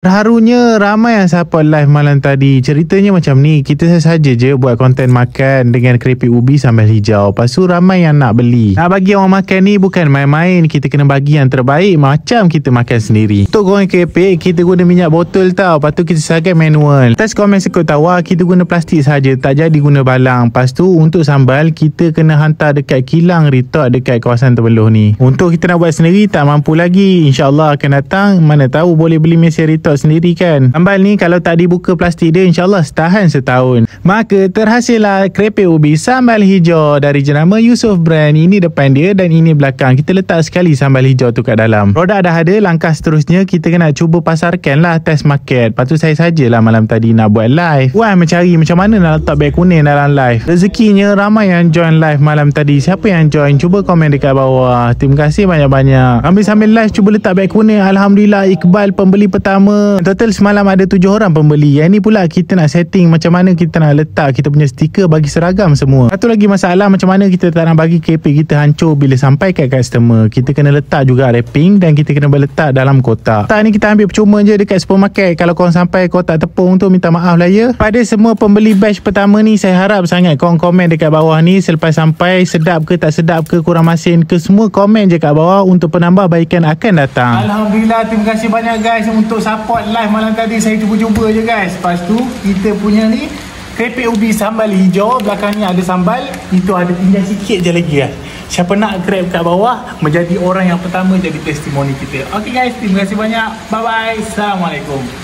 Terharunya ramai yang support live malam tadi. Ceritanya macam ni, kita saja je buat konten makan dengan keripik ubi sambal hijau. Lepas tu ramai yang nak beli. Nak bagi orang makan ni bukan main-main. Kita kena bagi yang terbaik macam kita makan sendiri. Untuk goreng keripik, kita guna minyak botol tau. Lepas tu kita sagai manual. Atas komen sekut tawa, kita guna plastik saja, tak jadi guna balang. Lepas tu untuk sambal, kita kena hantar dekat kilang retok dekat kawasan Tebeloh ni. Untuk kita nak buat sendiri tak mampu lagi. InsyaAllah akan datang. Mana tahu boleh beli mesin retok sendiri kan. Sambal ni kalau tak dibuka plastik dia, insyaAllah tahan setahun. Maka terhasillah keripik ubi sambal hijau dari jenama Yusof Brand. Ini depan dia dan ini belakang. Kita letak sekali sambal hijau tu kat dalam. Produk dah ada, langkah seterusnya kita kena cuba pasarkan lah, test market. Lepas tu saya sajalah malam tadi nak buat live. Wah, mencari macam mana nak letak beg kuning dalam live. Rezekinya ramai yang join live malam tadi. Siapa yang join? Cuba komen dekat bawah. Terima kasih banyak-banyak. Sambil live cuba letak beg kuning. Alhamdulillah, Iqbal pembeli pertama. Total semalam ada 7 orang pembeli. Yang ni pula kita nak setting macam mana kita nak letak kita punya stiker bagi seragam semua. Satu lagi masalah, macam mana kita tak nak bagi keripik kita hancur bila sampai kat customer. Kita kena letak juga wrapping dan kita kena letak dalam kotak. Kotak ni kita ambil percuma je dekat supermarket. Kalau korang sampai kotak tepung tu, minta maaf lah ya. Pada semua pembeli batch pertama ni, saya harap sangat korang komen dekat bawah ni selepas sampai, sedap ke tak sedap ke, kurang masin ke, semua komen je kat bawah untuk penambahbaikan akan datang. Alhamdulillah, terima kasih banyak guys untuk support live malam tadi. Saya cuba-cuba je guys. Lepas tu kita punya ni keripik ubi sambal hijau. Belakang ni ada sambal. Itu ada tinggal sikit je lagi guys. Siapa nak grab kat bawah menjadi orang yang pertama jadi testimoni kita. Okay guys, terima kasih banyak. Bye bye. Assalamualaikum.